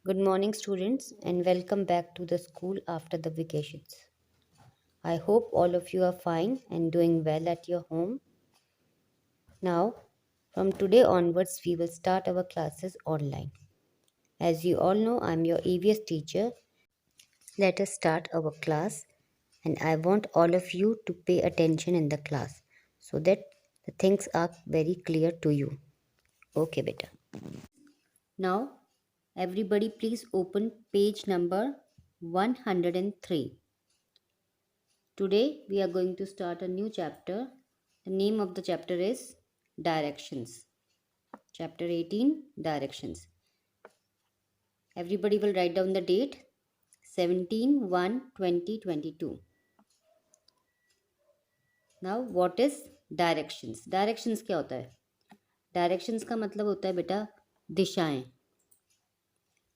Good morning, students, and welcome back to the school after the vacations. I hope all of you are fine and doing well at your home. Now, from today onwards, we will start our classes online. As you all know, I'm your EVS teacher. Let us start our class, and I want all of you to pay attention in the class so that the things are very clear to you. Okay, beta. Now, everybody, please open page number 103. Today we are going to start a new chapter. The name of the chapter is Directions. Chapter 18 Directions. Everybody will write down the date 17/1/2022. Now what is directions? Directions क्या होता है? Directions का मतलब होता है बेटा दिशाएं.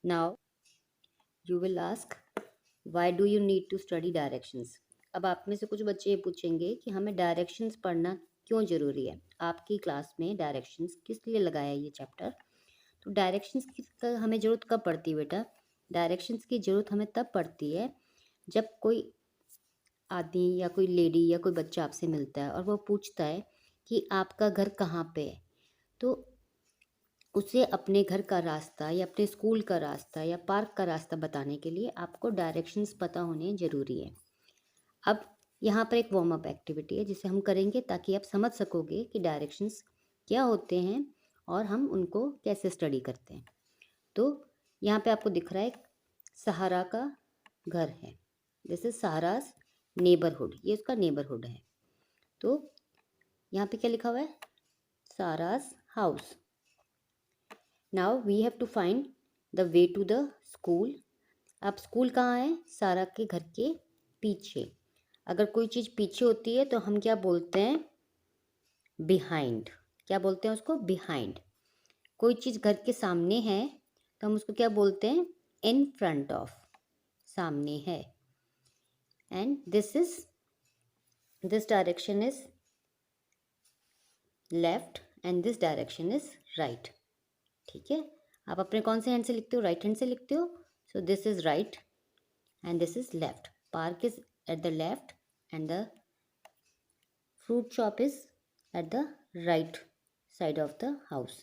Now you will ask why do you need to study directions? अब आप में से कुछ बच्चे ये पूछेंगे कि हमें डायरेक्शंस पढ़ना क्यों ज़रूरी है. आपकी क्लास में डायरेक्शंस किस लिए लगाया है ये चैप्टर. तो डायरेक्शंस की हमें ज़रूरत कब पड़ती है बेटा. डायरेक्शंस की ज़रूरत हमें तब पड़ती है जब कोई आदमी या कोई लेडी या कोई बच्चा आपसे मिलता है और वो पूछता है कि आपका घर कहाँ पे है. तो उसे अपने घर का रास्ता या अपने स्कूल का रास्ता या पार्क का रास्ता बताने के लिए आपको डायरेक्शंस पता होने ज़रूरी है. अब यहाँ पर एक वार्म अप एक्टिविटी है जिसे हम करेंगे ताकि आप समझ सकोगे कि डायरेक्शंस क्या होते हैं और हम उनको कैसे स्टडी करते हैं. तो यहाँ पे आपको दिख रहा है सहारा का घर है. This is Sahara's neighbourhood. ये उसका नेबरहुड है. तो यहाँ पे क्या लिखा हुआ है? Sahara's house. Now we have to find the way to the school. अब स्कूल कहाँ है? सारा के घर के पीछे. अगर कोई चीज़ पीछे होती है तो हम क्या बोलते हैं? बिहाइंड. क्या बोलते हैं उसको? बिहाइंड. कोई चीज़ घर के सामने है तो हम उसको क्या बोलते हैं? इन फ्रंट ऑफ. सामने है. And this direction is left and this direction is right. ठीक है. आप अपने कौन से हैंड से लिखते हो? राइट हैंड से लिखते हो. सो this is right and this is left. Park is at the left and the fruit shop is at the right side of the house.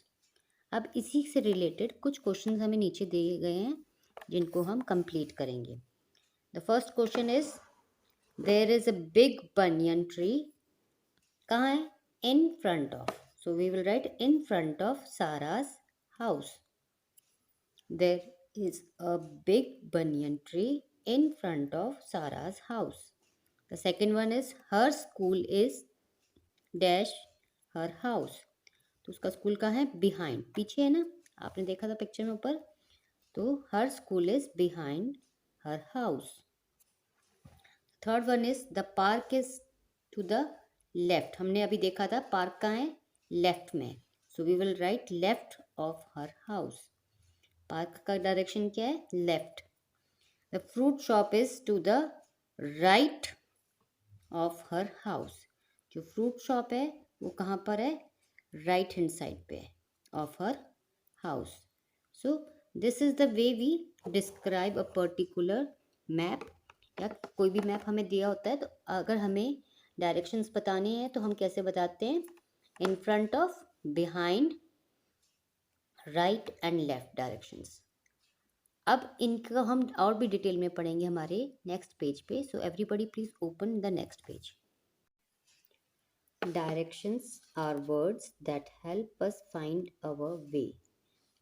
अब इसी से रिलेटेड कुछ क्वेश्चंस हमें नीचे दिए गए हैं जिनको हम कंप्लीट करेंगे. The first question is there is a big banyan tree. कहाँ है? In front of. So we will write in front of Sara's house. There is a big banyan tree in front of Sara's house. The second one is her school is dash her house. तो उसका school कहाँ है? Behind. पीछे है ना. आपने देखा था पिक्चर में ऊपर. तो her school is behind her house. Third one is the park is to the left. हमने अभी देखा था पार्क कहाँ है? लेफ्ट में. So we will write left of her house. Park का डायरेक्शन क्या है? Left. The fruit shop is to the right of her house. जो फ्रूट शॉप है वो कहाँ पर है? राइट हैंड साइड पे है of her house. So this is the way we describe a particular map. या कोई भी मैप हमें दिया होता है तो अगर हमें डायरेक्शंस बताने हैं तो हम कैसे बताते हैं? इन front of, behind, right and left directions. अब इनको हम और भी डिटेल में पढ़ेंगे हमारे नेक्स्ट पेज पे. So everybody please open the next page. Directions are words that help us find our way.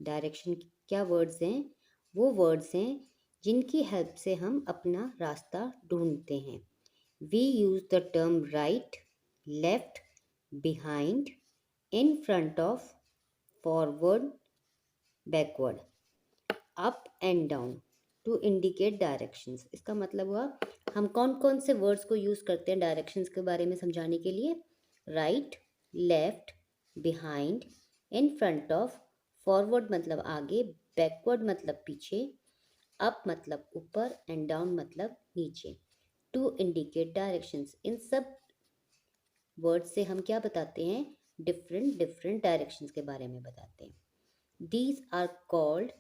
Direction क्या words हैं? वो words हैं जिनकी help से हम अपना रास्ता ढूंढते हैं. We use the term right, left, behind, in front of, forward, backward, up and down to indicate directions. इसका मतलब हुआ हम कौन कौन से वर्ड्स को यूज़ करते हैं डायरेक्शंस के बारे में समझाने के लिए. Right, left, behind, in front of, forward मतलब आगे, बैकवर्ड मतलब पीछे, अप मतलब ऊपर एंड डाउन मतलब नीचे. To indicate directions. इन सब वर्ड से हम क्या बताते हैं? डिफरेंट डायरेक्शंस के बारे में बताते हैं. These are called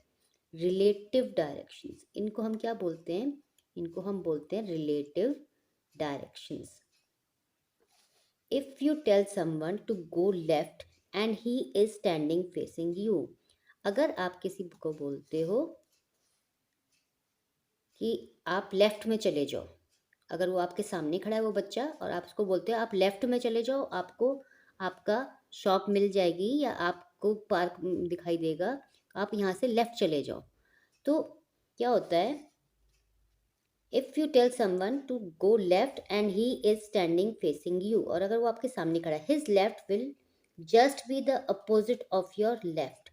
relative directions, इनको हम क्या बोलते हैं? इनको हम बोलते हैं relative directions. If you tell someone to go left and he is standing facing you, अगर आप किसी को बोलते हो कि आप लेफ्ट में चले जाओ, अगर वो आपके सामने खड़ा है वो बच्चा और आप उसको बोलते हो आप लेफ्ट में चले जाओ, आपको आपका शॉप मिल जाएगी या आपको पार्क दिखाई देगा, आप यहाँ से लेफ्ट चले जाओ, तो क्या होता है? If you tell someone to go left and he is standing facing you, और अगर वो आपके सामने खड़ा है, his left will just be the opposite of your left,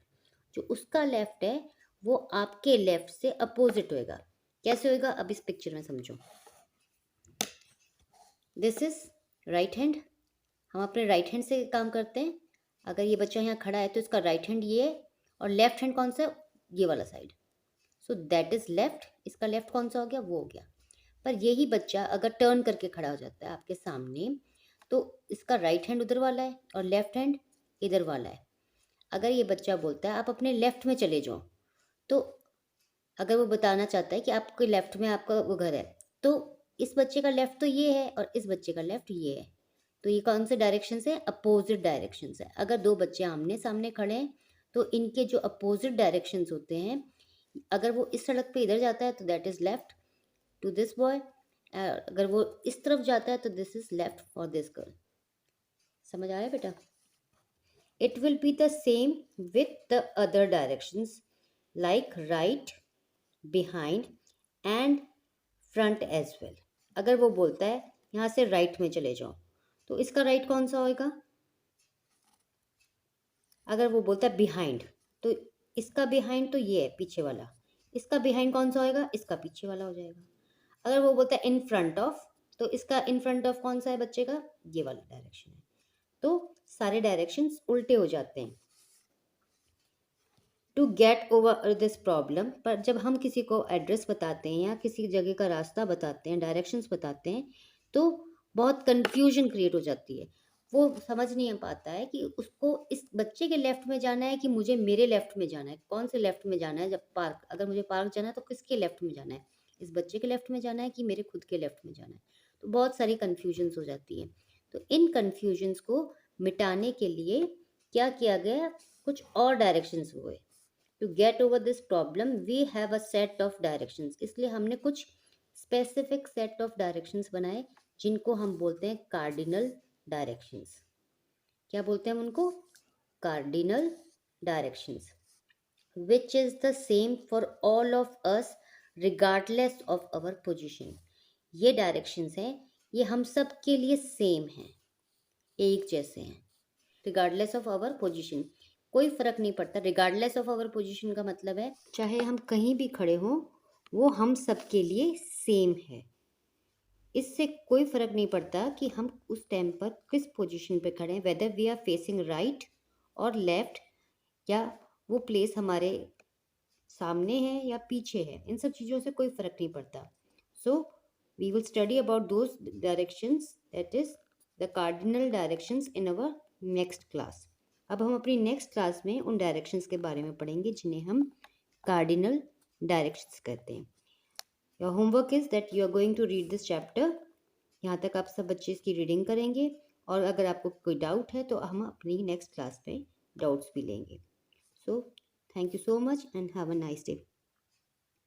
जो उसका लेफ्ट है वो आपके लेफ्ट से अपोजिट होएगा। कैसे होएगा? अब इस पिक्चर में समझो। दिस इज राइट हैंड, हम अपने राइट हैंड से काम करते हैं। अगर ये बच्चा यहाँ खड़ा है तो इसका राइट हैंड ये है और लेफ्ट हैंड कौन सा? ये वाला side. So that is left. इसका लेफ्ट कौन सा हो गया? वो हो गया। पर यही बच्चा अगर टर्न करके खड़ा हो जाता है आपके सामने, तो इसका राइट हैंड उधर वाला है और लेफ्ट हैंड इधर वाला है। अगर ये बच्चा बोलता है आप अपने लेफ्ट में चले जाओ, तो अगर वो बताना चाहता है कि आपके लेफ्ट में आपका वो घर है, तो इस बच्चे का लेफ्ट तो ये है और इस बच्चे का लेफ्ट ये है, तो ये कौन से डायरेक्शन है? अपोजिट डायरेक्शन है। अगर दो बच्चे आमने सामने खड़े हैं तो इनके जो अपोजिट डायरेक्शंस होते हैं, अगर वो इस सड़क पे इधर जाता है तो that is left to this boy, अगर वो इस तरफ जाता है तो this is left for this girl. समझ आया बेटा? It will be the same with the other directions like right, behind and front as well. अगर वो बोलता है यहाँ से राइट में चले जाओ, तो इसका राइट कौन सा होएगा? अगर वो बोलता है बिहाइंड, तो इसका बिहाइंड तो ये है पीछे वाला, इसका बिहाइंड कौन सा होएगा? इसका पीछे वाला हो जाएगा। अगर वो बोलता है इन फ्रंट ऑफ, तो इसका इन फ्रंट ऑफ कौन सा है बच्चे का? ये वाला डायरेक्शन है। तो सारे डायरेक्शंस उल्टे हो जाते हैं। To get over this problem, पर जब हम किसी को एड्रेस बताते हैं या किसी जगह का रास्ता बताते हैं, डायरेक्शंस बताते हैं, तो बहुत कन्फ्यूजन क्रिएट हो जाती है। वो समझ नहीं पाता है कि उसको इस बच्चे के लेफ्ट में जाना है कि मुझे मेरे लेफ्ट में जाना है। कौन से लेफ्ट में जाना है? जब पार्क, अगर मुझे पार्क जाना है तो किसके लेफ्ट में जाना है? इस बच्चे के लेफ्ट में जाना है कि मेरे खुद के लेफ्ट में जाना है? तो बहुत सारी कन्फ्यूजन्स हो जाती है। तो इन कन्फ्यूजन्स को मिटाने के लिए क्या किया गया? कुछ और डायरेक्शंस हुए। To get over this problem we have a set of directions, इसलिए हमने कुछ स्पेसिफिक सेट ऑफ डायरेक्शंस बनाए जिनको हम बोलते हैं कार्डिनल डायरेक्शंस। क्या बोलते हैं हम उनको? Cardinal directions, which is the same for all of us regardless of our position. ये डायरेक्शंस हैं, ये हम सब के लिए सेम हैं, एक जैसे हैं, रिगार्डलेस ऑफ आवर पोजिशन। कोई फर्क नहीं पड़ता। रिगार्डलेस ऑफ आवर पोजीशन का मतलब है चाहे हम कहीं भी खड़े हों, वो हम सब के लिए सेम है। इससे कोई फर्क नहीं पड़ता कि हम उस टाइम पर किस पोजीशन पे खड़े हैं, whether we are facing right और लेफ्ट, या वो प्लेस हमारे सामने है या पीछे है, इन सब चीज़ों से कोई फर्क नहीं पड़ता। So we will study about those directions, that is the cardinal directions in our next class. अब हम अपनी नेक्स्ट क्लास में उन डायरेक्शंस के बारे में पढ़ेंगे जिन्हें हम कार्डिनल डायरेक्शंस कहते हैं। Your homework is that you are going to read this chapter. यहाँ तक आप सब बच्चे इसकी रीडिंग करेंगे और अगर आपको कोई डाउट है तो हम अपनी नेक्स्ट क्लास में डाउट्स भी लेंगे। So thank you so much and have a nice day.